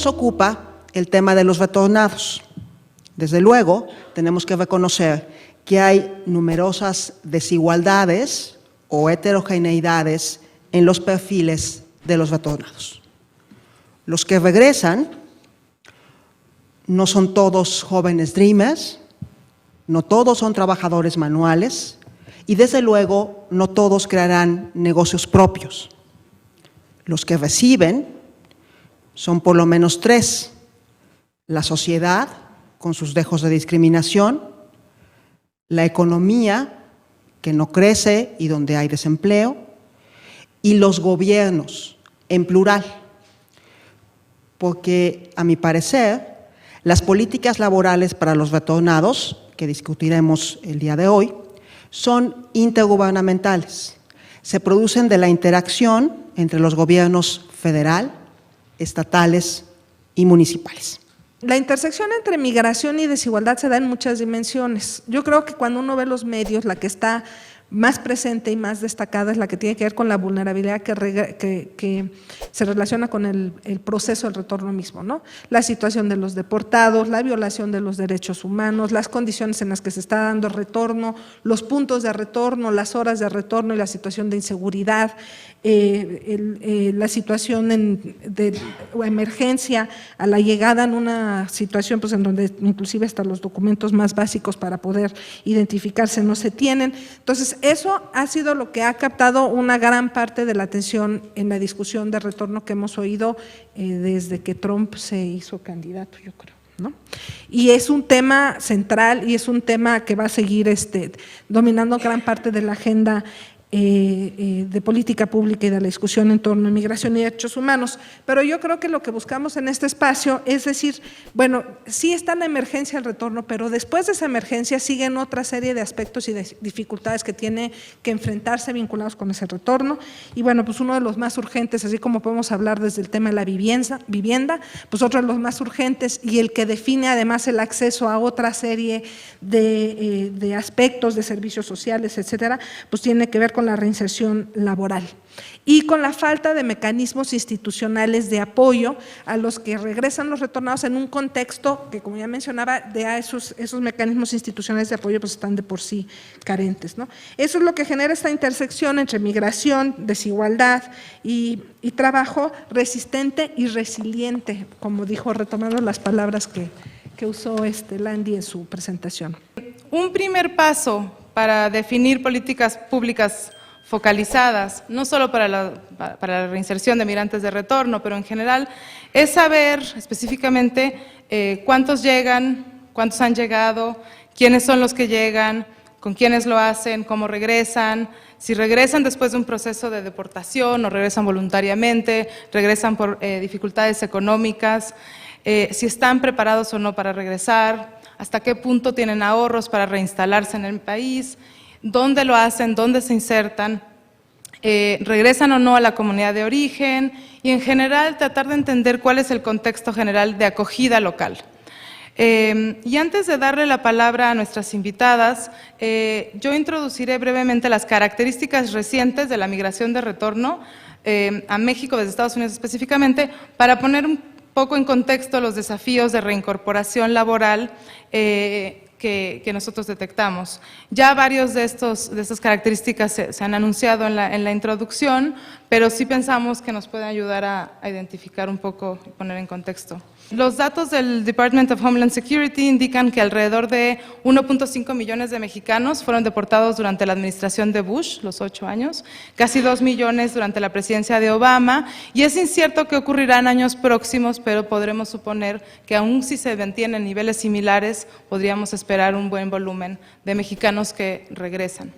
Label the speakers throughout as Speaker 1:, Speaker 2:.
Speaker 1: nos ocupa el tema de los retornados. Desde luego, tenemos que reconocer que hay numerosas desigualdades o heterogeneidades en los perfiles de los retornados. Los que regresan no son todos jóvenes dreamers, no todos son trabajadores manuales y desde luego no todos crearán negocios propios. Los que reciben son por lo menos tres: la sociedad con sus dejos de discriminación, la economía que no crece y donde hay desempleo, y los gobiernos en plural, porque a mi parecer las políticas laborales para los retornados, que discutiremos el día de hoy, son intergubernamentales. Se producen de la interacción entre los gobiernos federal, estatales y municipales.
Speaker 2: La intersección entre migración y desigualdad se da en muchas dimensiones. Yo creo que cuando uno ve los medios, la que está más presente y más destacada es la que tiene que ver con la vulnerabilidad que se relaciona con el proceso del retorno mismo, ¿no? La situación de los deportados, la violación de los derechos humanos, las condiciones en las que se está dando retorno, los puntos de retorno, las horas de retorno y la situación de inseguridad, la situación de emergencia a la llegada en una situación pues, en donde inclusive hasta los documentos más básicos para poder identificarse no se tienen. Entonces, eso ha sido lo que ha captado una gran parte de la atención en la discusión de retorno que hemos oído desde que Trump se hizo candidato, yo creo, ¿no? Y es un tema central y es un tema que va a seguir dominando gran parte de la agenda de política pública y de la discusión en torno a migración y derechos humanos. Pero yo creo que lo que buscamos en este espacio es decir, bueno, sí está la emergencia del retorno, pero después de esa emergencia siguen otra serie de aspectos y de dificultades que tiene que enfrentarse vinculados con ese retorno. Y bueno, pues uno de los más urgentes, así como podemos hablar desde el tema de la vivienda, pues otro de los más urgentes y el que define además el acceso a otra serie de aspectos de servicios sociales, etcétera, pues tiene que ver con la reinserción laboral y con la falta de mecanismos institucionales de apoyo a los que regresan los retornados en un contexto que, como ya mencionaba, de esos mecanismos institucionales de apoyo pues están de por sí carentes, ¿no? Eso es lo que genera esta intersección entre migración, desigualdad y trabajo resistente y resiliente, como dijo, retomando las palabras que usó Landy en su presentación.
Speaker 3: Un primer paso para definir políticas públicas focalizadas, no solo para la reinserción de migrantes de retorno, pero en general, es saber específicamente cuántos llegan, cuántos han llegado, quiénes son los que llegan, con quiénes lo hacen, cómo regresan, si regresan después de un proceso de deportación o regresan voluntariamente, regresan por dificultades económicas, si están preparados o no para regresar, hasta qué punto tienen ahorros para reinstalarse en el país, dónde lo hacen, dónde se insertan, regresan o no a la comunidad de origen y en general tratar de entender cuál es el contexto general de acogida local. Y antes de darle la palabra a nuestras invitadas, yo introduciré brevemente las características recientes de la migración de retorno a México desde Estados Unidos específicamente para poner un poco en contexto los desafíos de reincorporación laboral que nosotros detectamos. Ya varios de estas características se han anunciado en la introducción, pero sí pensamos que nos pueden ayudar a identificar un poco y poner en contexto. Los datos del Department of Homeland Security indican que alrededor de 1.5 millones de mexicanos fueron deportados durante la administración de Bush, los 8 años, casi 2 millones durante la presidencia de Obama, y es incierto qué ocurrirá en años próximos, pero podremos suponer que aún si se mantienen niveles similares, podríamos esperar un buen volumen de mexicanos que regresan.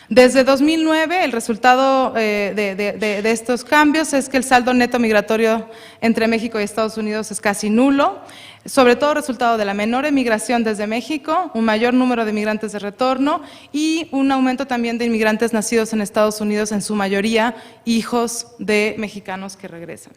Speaker 3: Desde 2009, el resultado de estos cambios es que el saldo neto migratorio entre México y Estados Unidos es casi nulo, sobre todo resultado de la menor emigración desde México, un mayor número de migrantes de retorno y un aumento también de inmigrantes nacidos en Estados Unidos, en su mayoría hijos de mexicanos que regresan.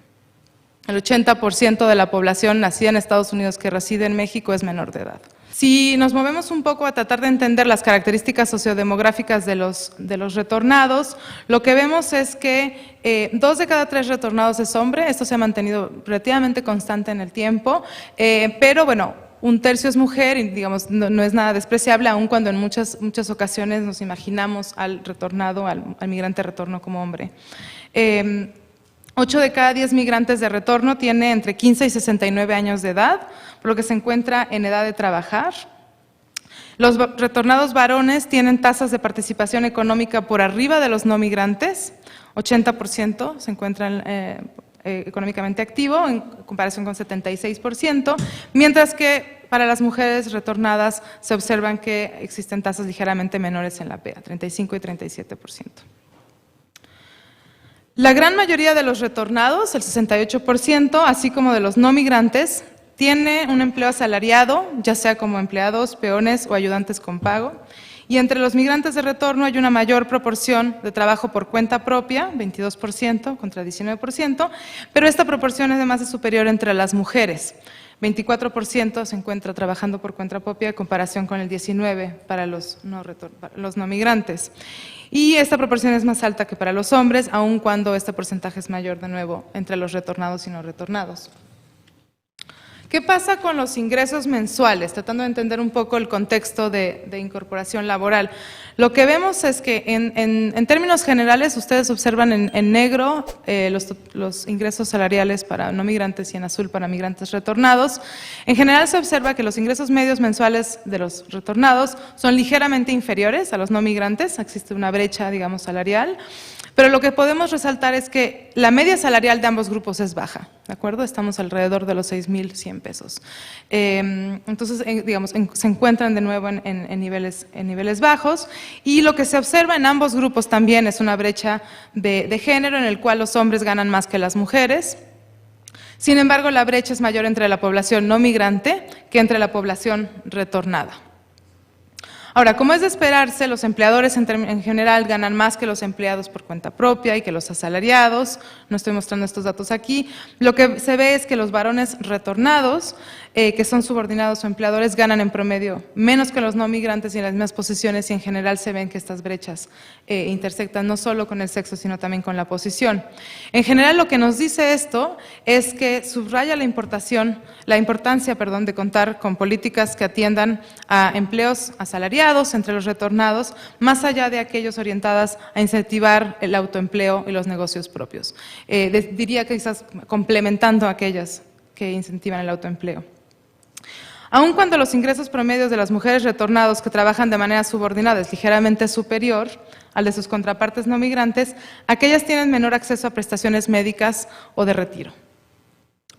Speaker 3: El 80% de la población nacida en Estados Unidos que reside en México es menor de edad. Si nos movemos un poco a tratar de entender las características sociodemográficas de los retornados, lo que vemos es que 2 de cada 3 retornados es hombre. Esto se ha mantenido relativamente constante en el tiempo, pero bueno, 1/3 es mujer y digamos no es nada despreciable, aun cuando en muchas ocasiones nos imaginamos al retornado, al migrante de retorno como hombre. 8 de cada 10 migrantes de retorno tiene entre 15 y 69 años de edad, por lo que se encuentra en edad de trabajar. Los retornados varones tienen tasas de participación económica por arriba de los no migrantes, 80% se encuentran económicamente activo en comparación con 76%, mientras que para las mujeres retornadas se observan que existen tasas ligeramente menores en la PEA, 35 y 37%. La gran mayoría de los retornados, el 68%, así como de los no migrantes, tiene un empleo asalariado, ya sea como empleados, peones o ayudantes con pago. Y entre los migrantes de retorno hay una mayor proporción de trabajo por cuenta propia, 22% contra 19%, pero esta proporción además es superior entre las mujeres. 24% se encuentra trabajando por cuenta propia en comparación con el 19% para los no migrantes. Y esta proporción es más alta que para los hombres, aun cuando este porcentaje es mayor de nuevo entre los retornados y no retornados. ¿Qué pasa con los ingresos mensuales? Tratando de entender un poco el contexto de incorporación laboral. Lo que vemos es que en términos generales, ustedes observan en negro los ingresos salariales para no migrantes y en azul para migrantes retornados. En general se observa que los ingresos medios mensuales de los retornados son ligeramente inferiores a los no migrantes, existe una brecha, digamos, salarial. Pero lo que podemos resaltar es que la media salarial de ambos grupos es baja, ¿de acuerdo? Estamos alrededor de los 6,100 pesos. Entonces, digamos, se encuentran de nuevo en niveles bajos, y lo que se observa en ambos grupos también es una brecha de género en el cual los hombres ganan más que las mujeres. Sin embargo, la brecha es mayor entre la población no migrante que entre la población retornada. Ahora, como es de esperarse, los empleadores en general ganan más que los empleados por cuenta propia y que los asalariados. No estoy mostrando estos datos aquí. Lo que se ve es que los varones retornados, que son subordinados o empleadores, ganan en promedio menos que los no migrantes y en las mismas posiciones, y en general se ven que estas brechas intersectan no solo con el sexo, sino también con la posición. En general, lo que nos dice esto es que subraya la importancia, de contar con políticas que atiendan a empleos asalariados entre los retornados, más allá de aquellos orientadas a incentivar el autoempleo y los negocios propios. Diría que quizás complementando a aquellas que incentivan el autoempleo. Aun cuando los ingresos promedios de las mujeres retornados que trabajan de manera subordinada es ligeramente superior al de sus contrapartes no migrantes, aquellas tienen menor acceso a prestaciones médicas o de retiro.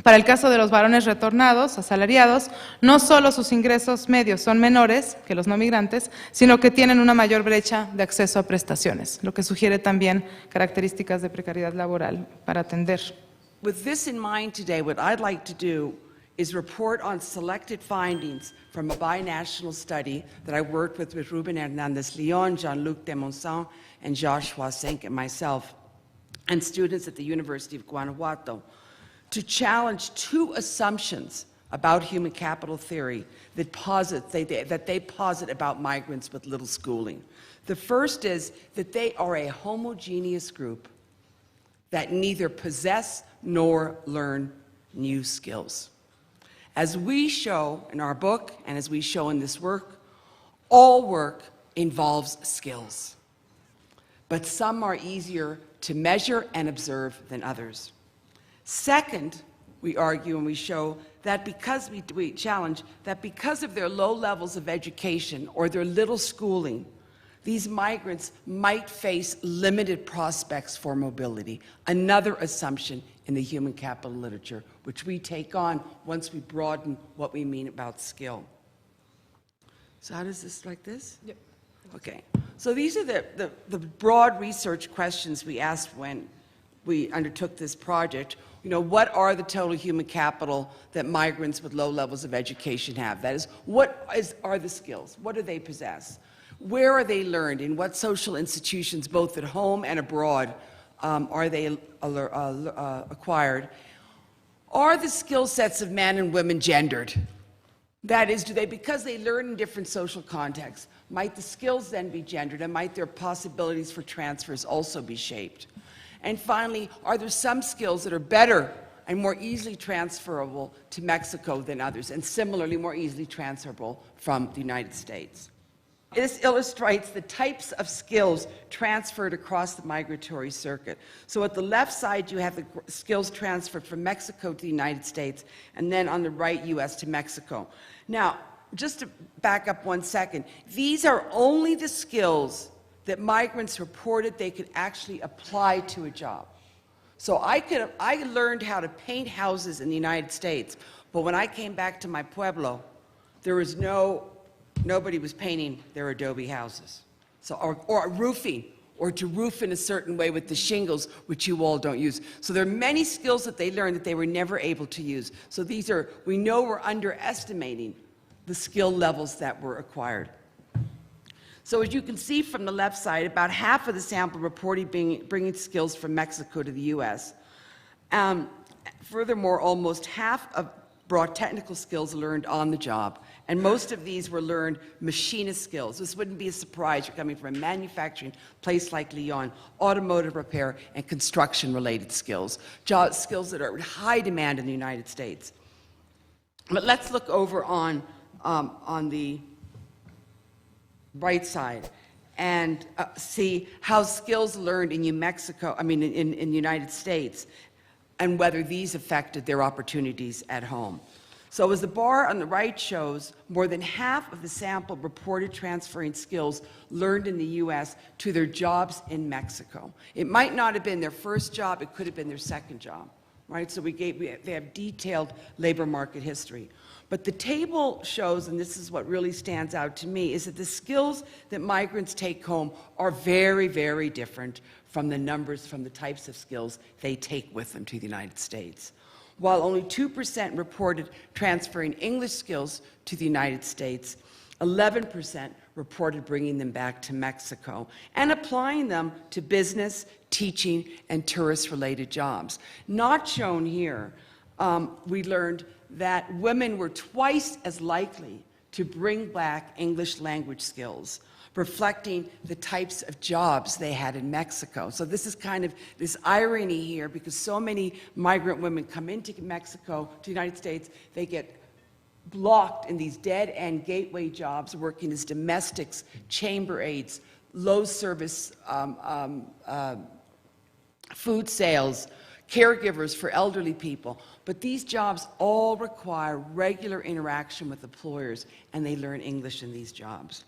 Speaker 3: Para el caso de los varones retornados, asalariados, no solo sus ingresos medios son menores que los no migrantes, sino que tienen una mayor brecha de acceso a prestaciones, lo que sugiere también características de precariedad laboral para atender.
Speaker 4: With this in mind today, what I'd like to do is report on selected findings from a binational study that I worked with Ruben Hernandez-Leon, Jean-Luc Desmonsant, and Joshua Senk and myself, and students at the University of Guanajuato, to challenge 2 assumptions about human capital theory that they posit about migrants with little schooling. The first is that they are a homogeneous group that neither possess nor learn new skills. As we show in our book, and as we show in this work, all work involves skills, but some are easier to measure and observe than others. Second, we argue and we show that we challenge that because of their low levels of education or their little schooling, these migrants might face limited prospects for mobility, another assumption in the human capital literature, which we take on once we broaden what we mean about skill. So how does this, like this?
Speaker 3: Yep.
Speaker 4: Okay. So these are the broad research questions we asked when we undertook this project. You know, what are the total human capital that migrants with low levels of education have? That is, are the skills? What do they possess? Where are they learned? In what social institutions, both at home and abroad, are they acquired? Are the skill sets of men and women gendered? That is, because they learn in different social contexts, might the skills then be gendered, and might their possibilities for transfers also be shaped? And finally, are there some skills that are better and more easily transferable to Mexico than others, and similarly more easily transferable from the United States? This illustrates the types of skills transferred across the migratory circuit. So at the left side, you have the skills transferred from Mexico to the United States, and then on the right, US to Mexico. Now, just to back up 1 second, these are only the skills that migrants reported they could actually apply to a job. So I learned how to paint houses in the United States, but when I came back to my pueblo, there was nobody was painting their adobe houses. So, or roofing, or to roof in a certain way with the shingles, which you all don't use. So there are many skills that they learned that they were never able to use. So these are, we know we're underestimating the skill levels that were acquired. So as you can see from the left side, about half of the sample reported bringing skills from Mexico to the US. Furthermore, almost half of brought technical skills learned on the job, and most of these were learned machinist skills. This wouldn't be a surprise. You're coming from a manufacturing place like Leon, automotive repair, and construction-related skills, skills that are in high demand in the United States. But let's look over on the right side and see how skills learned in New Mexico, in the United States, and whether these affected their opportunities at home. So as the bar on the right shows, more than half of the sample reported transferring skills learned in the US to their jobs in Mexico. It might not have been their first job, it could have been their second job, right? So they have detailed labor market history. But the table shows, and this is what really stands out to me, is that the skills that migrants take home are very, very different from the numbers from the types of skills they take with them to the United States. While only 2% reported transferring English skills to the United States, 11% reported bringing them back to Mexico and applying them to business, teaching, and tourist-related jobs. Not shown here, we learned that women were twice as likely to bring back English language skills, reflecting the types of jobs they had in Mexico. So this is kind of this irony here, because so many migrant women come into Mexico, to the United States, they get blocked in these dead-end gateway jobs, working as domestics, chamber aides, low-service food sales, caregivers for elderly people. But these jobs all require regular interaction with employers, and they learn English in these jobs.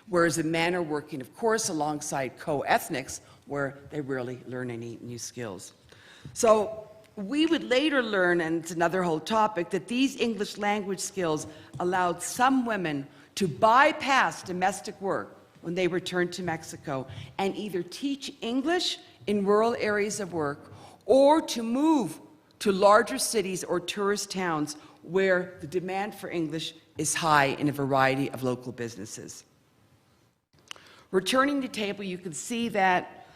Speaker 4: Whereas the men are working, of course, alongside co-ethnics, where they rarely learn any new skills. So we would later learn, and it's another whole topic, that these English language skills allowed some women to bypass domestic work when they returned to Mexico and either teach English in rural areas of work or to move to larger cities or tourist towns where the demand for English is high in a variety of local businesses. Returning to the table, you can see that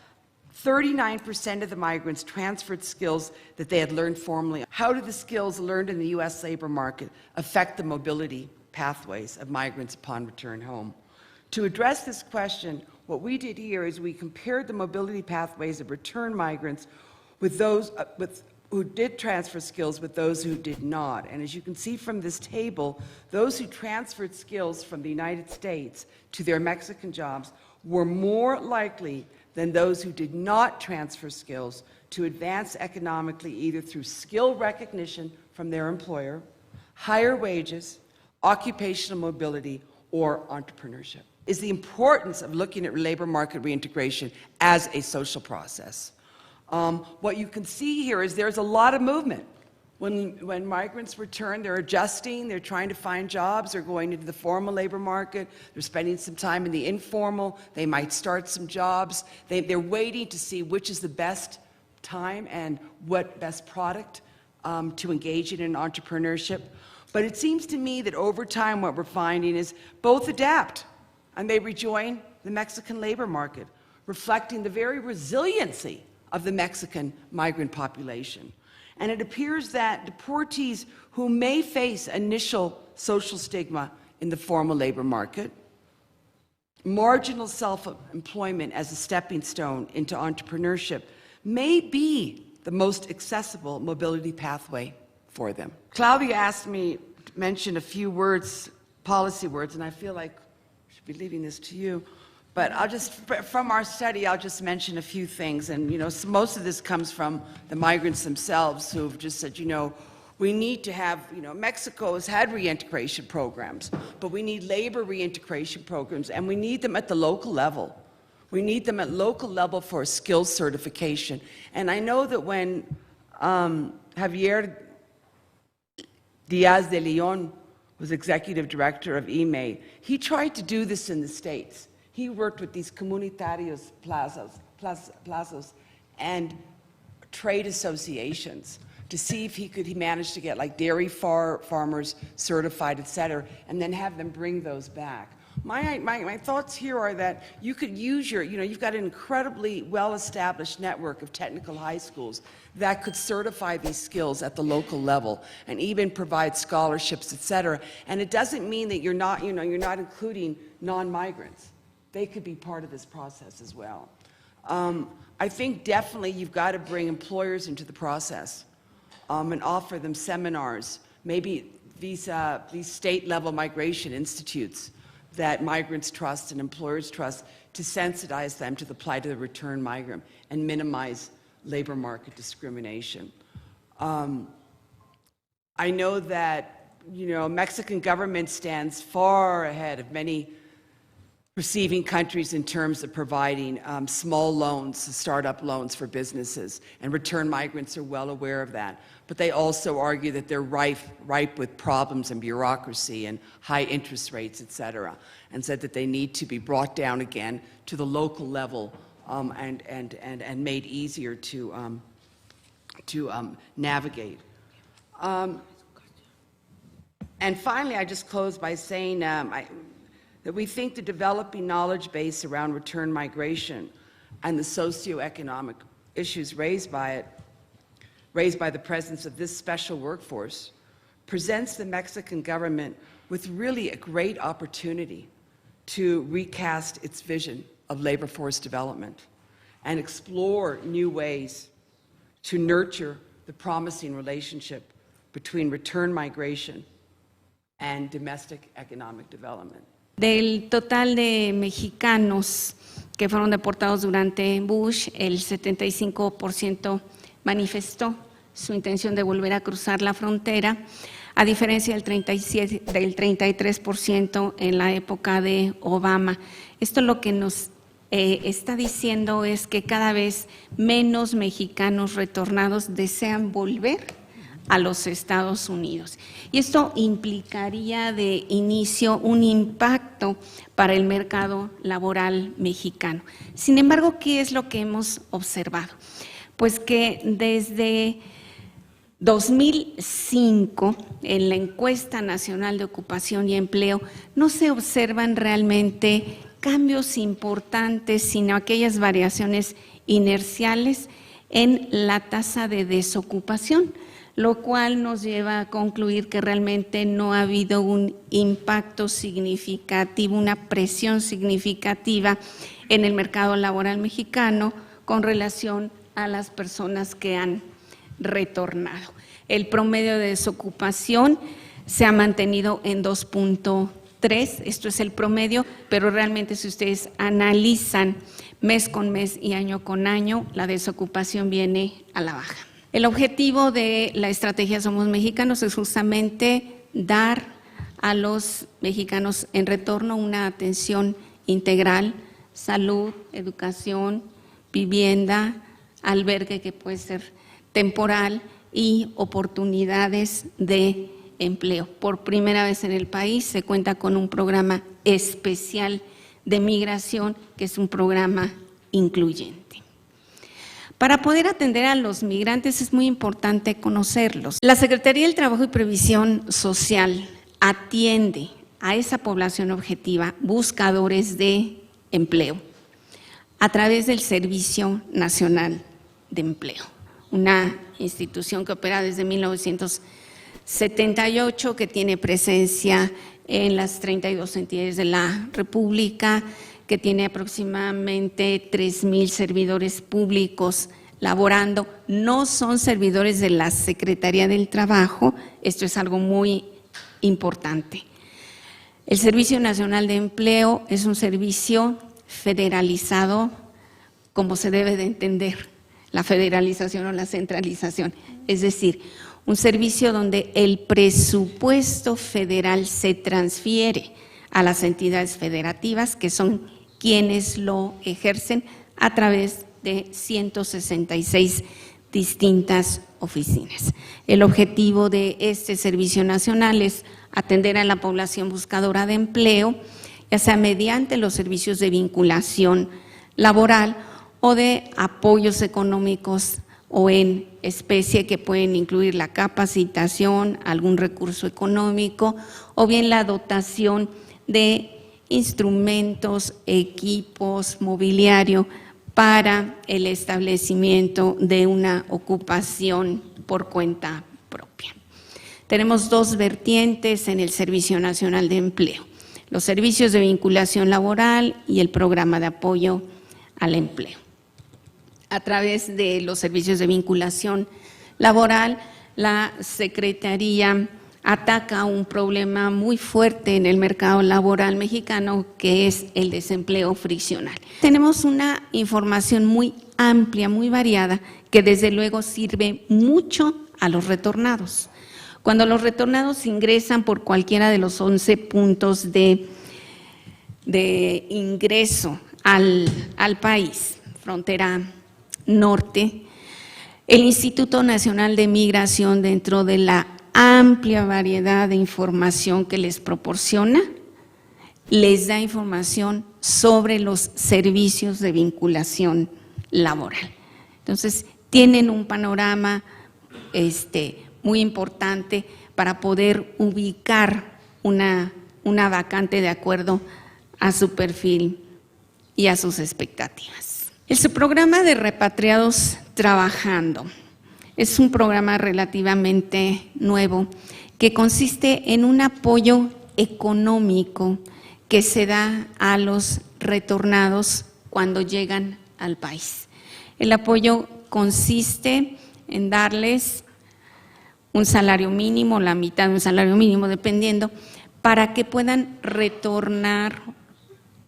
Speaker 4: 39% of the migrants transferred skills that they had learned formally. How do the skills learned in the US labor market affect the mobility pathways of migrants upon return home? To address this question, what we did here is we compared the mobility pathways of return migrants with those who did transfer skills with those who did not. And as you can see from this table, those who transferred skills from the United States to their Mexican jobs were more likely than those who did not transfer skills to advance economically, either through skill recognition from their employer, higher wages, occupational mobility, or entrepreneurship. Is the importance of looking at labor market reintegration as a social process. What you can see here is there's a lot of movement. When migrants return, they're adjusting, they're trying to find jobs, they're going into the formal labor market, they're spending some time in the informal, they might start some jobs, they're waiting to see which is the best time and what best product to engage in entrepreneurship. But it seems to me that over time what we're finding is both adapt and they rejoin the Mexican labor market, reflecting the very resiliency of the Mexican migrant population. And it appears that deportees who may face initial social stigma in the formal labor market, marginal self-employment as a stepping stone into entrepreneurship may be the most accessible mobility pathway for them. Claudia asked me to mention a few words, policy words, and I feel like I should be leaving this to you. But I'll just, from our study, I'll just mention a few things. And, you know, most of this comes from the migrants themselves who've just said, you know, we need to have, you know, Mexico has had reintegration programs, but we need labor reintegration programs, and we need them at the local level. We need them at local level for skills certification. And I know that when Javier Diaz de Leon was executive director of IME, he tried to do this in the States. He worked with these comunitarios plazas and trade associations to see if he managed to get like dairy farmers certified, et cetera, and then have them bring those back. My thoughts here are that you could use your, you know, you've got an incredibly well-established network of technical high schools that could certify these skills at the local level and even provide scholarships, et cetera. And it doesn't mean that you're not, you know, you're not including non-migrants. They could be part of this process as well. I think definitely you've got to bring employers into the process and offer them seminars, maybe these state-level migration institutes that migrants trust and employers trust, to sensitize them to the plight of the return migrant and minimize labor market discrimination. I know that, you know, Mexican government stands far ahead of many receiving countries in terms of providing small loans, startup loans for businesses, and return migrants are well aware of that. But they also argue that they're ripe with problems and bureaucracy and high interest rates, et cetera, and said that they need to be brought down again to the local level and made easier to navigate. And finally, I just close by saying that we think the developing knowledge base around return migration and the socioeconomic issues raised by the presence of this special workforce presents the Mexican government with really a great opportunity to recast its vision of labor force development and explore new ways to nurture the promising relationship between return migration and domestic economic development.
Speaker 5: Del total de mexicanos que fueron deportados durante Bush, el 75% manifestó su intención de volver a cruzar la frontera, a diferencia del 33% en la época de Obama. Esto lo que nos está diciendo es que cada vez menos mexicanos retornados desean volver a los Estados Unidos. Y esto implicaría de inicio un impacto para el mercado laboral mexicano. Sin embargo, ¿qué es lo que hemos observado? Pues que desde 2005, en la Encuesta Nacional de Ocupación y Empleo, no se observan realmente cambios importantes, sino aquellas variaciones inerciales en la tasa de desocupación, lo cual nos lleva a concluir que realmente no ha habido un impacto significativo, una presión significativa en el mercado laboral mexicano con relación a las personas que han retornado. El promedio de desocupación se ha mantenido en 2.3, esto es el promedio, pero realmente si ustedes analizan mes con mes y año con año, la desocupación viene a la baja. El objetivo de la estrategia Somos Mexicanos es justamente dar a los mexicanos en retorno una atención integral, salud, educación, vivienda, albergue que puede ser temporal y oportunidades de empleo. Por primera vez en el país se cuenta con un programa especial de migración que es un programa incluyente. Para poder atender a los migrantes es muy importante conocerlos. La Secretaría del Trabajo y Previsión Social atiende a esa población objetiva, buscadores de empleo, a través del Servicio Nacional de Empleo, una institución que opera desde 1978, que tiene presencia en las 32 entidades de la República, que tiene aproximadamente 3,000 servidores públicos laborando. No son servidores de la Secretaría del Trabajo, esto es algo muy importante. El Servicio Nacional de Empleo es un servicio federalizado, como se debe de entender la federalización o la centralización, es decir, un servicio donde el presupuesto federal se transfiere a las entidades federativas, que son quienes lo ejercen a través de 166 distintas oficinas. El objetivo de este servicio nacional es atender a la población buscadora de empleo, ya sea mediante los servicios de vinculación laboral o de apoyos económicos o en especie, que pueden incluir la capacitación, algún recurso económico o bien la dotación de instrumentos, equipos, mobiliario para el establecimiento de una ocupación por cuenta propia. Tenemos dos vertientes en el Servicio Nacional de Empleo: los servicios de vinculación laboral y el programa de apoyo al empleo. A través de los servicios de vinculación laboral, la Secretaría ataca un problema muy fuerte en el mercado laboral mexicano, que es el desempleo friccional. Tenemos una información muy amplia, muy variada, que desde luego sirve mucho a los retornados. Cuando los retornados ingresan por cualquiera de los 11 puntos de ingreso al país, frontera norte, el Instituto Nacional de Migración, dentro de la amplia variedad de información que les proporciona, les da información sobre los servicios de vinculación laboral. Entonces, tienen un panorama muy importante para poder ubicar una vacante de acuerdo a su perfil y a sus expectativas. El subprograma de repatriados trabajando es un programa relativamente nuevo que consiste en un apoyo económico que se da a los retornados cuando llegan al país. El apoyo consiste en darles un salario mínimo, la mitad de un salario mínimo, dependiendo, para que puedan retornar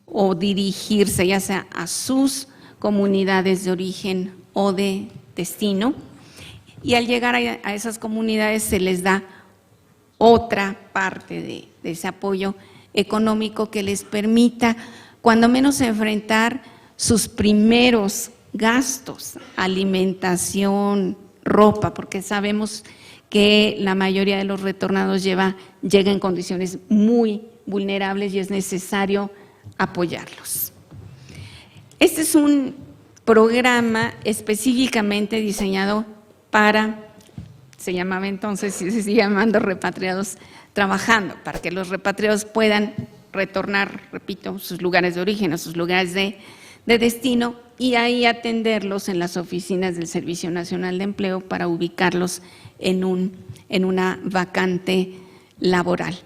Speaker 5: o dirigirse ya sea a sus comunidades de origen o de destino, y al llegar a esas comunidades se les da otra parte de ese apoyo económico que les permita cuando menos enfrentar sus primeros gastos, alimentación, ropa, porque sabemos que la mayoría de los retornados llega en condiciones muy vulnerables y es necesario apoyarlos. Este es un programa específicamente diseñado para, se llamaba entonces y se sigue llamando repatriados trabajando, para que los repatriados puedan retornar, repito, a sus lugares de origen, a sus lugares de destino, y ahí atenderlos en las oficinas del Servicio Nacional de Empleo para ubicarlos en una vacante laboral.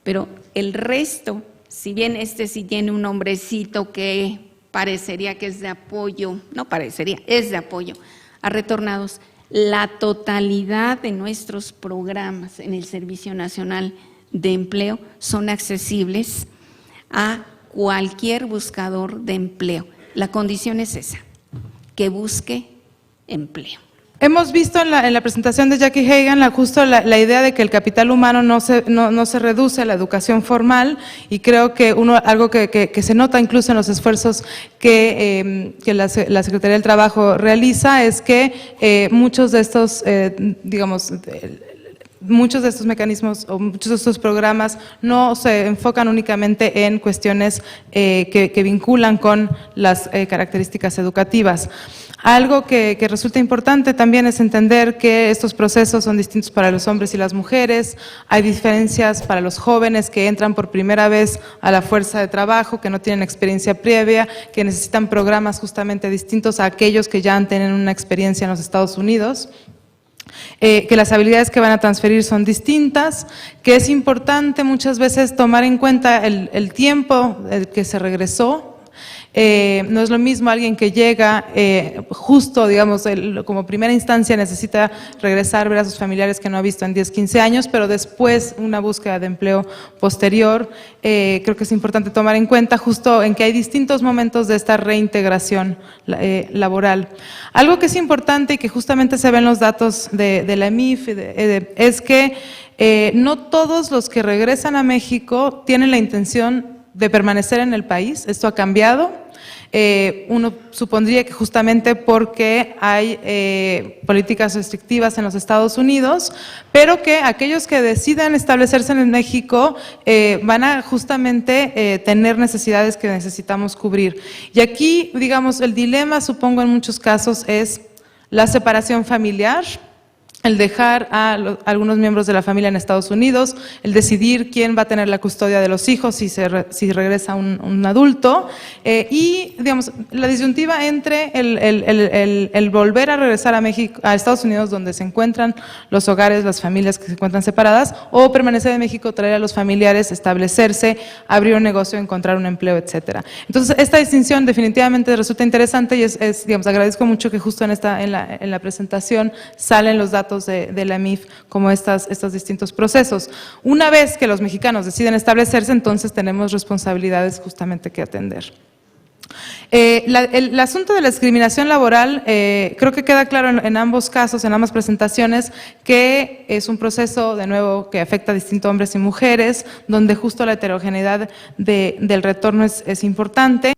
Speaker 5: Pero el resto, si bien sí tiene un nombrecito que parecería que es de apoyo, no parecería, es de apoyo a retornados, la totalidad de nuestros programas en el Servicio Nacional de Empleo son accesibles a cualquier buscador de empleo. La condición es esa, que busque empleo.
Speaker 3: Hemos visto en la presentación de Jackie Hagan justo la idea de que el capital humano no se reduce a la educación formal, y creo que algo que se nota incluso en los esfuerzos que la Secretaría del Trabajo realiza es que muchos de estos, muchos de estos mecanismos o muchos de estos programas no se enfocan únicamente en cuestiones que vinculan con las características educativas. Algo que resulta importante también es entender que estos procesos son distintos para los hombres y las mujeres. Hay diferencias para los jóvenes que entran por primera vez a la fuerza de trabajo, que no tienen experiencia previa, que necesitan programas justamente distintos a aquellos que ya tienen una experiencia en los Estados Unidos. que las habilidades que van a transferir son distintas, que es importante muchas veces tomar en cuenta el tiempo que se regresó. No es lo mismo alguien que llega justo, digamos, como primera instancia necesita regresar, ver a sus familiares que no ha visto en 10, 15 años, pero después una búsqueda de empleo posterior. Creo que es importante tomar en cuenta justo en que hay distintos momentos de esta reintegración laboral. Algo que es importante y que justamente se ve en los datos de la EMIF es que no todos los que regresan a México tienen la intención de permanecer en el país. Esto ha cambiado. Uno supondría que justamente porque hay políticas restrictivas en los Estados Unidos, pero que aquellos que decidan establecerse en México van a justamente tener necesidades que necesitamos cubrir. Y aquí, digamos, el dilema, supongo en muchos casos, es la separación familiar, el dejar a algunos miembros de la familia en Estados Unidos, el decidir quién va a tener la custodia de los hijos si regresa un adulto, y digamos, la disyuntiva entre el volver a regresar a México, a Estados Unidos, donde se encuentran los hogares, las familias que se encuentran separadas, o permanecer en México, traer a los familiares, establecerse, abrir un negocio, encontrar un empleo, etcétera. Entonces, esta distinción definitivamente resulta interesante y digamos, agradezco mucho que justo en la presentación salen los datos de la EMIF como estos distintos procesos. Una vez que los mexicanos deciden establecerse, entonces tenemos responsabilidades justamente que atender. El asunto de la discriminación laboral, creo que queda claro en ambos casos, en ambas presentaciones, que es un proceso, de nuevo, que afecta a distintos hombres y mujeres, donde justo la heterogeneidad del retorno es importante.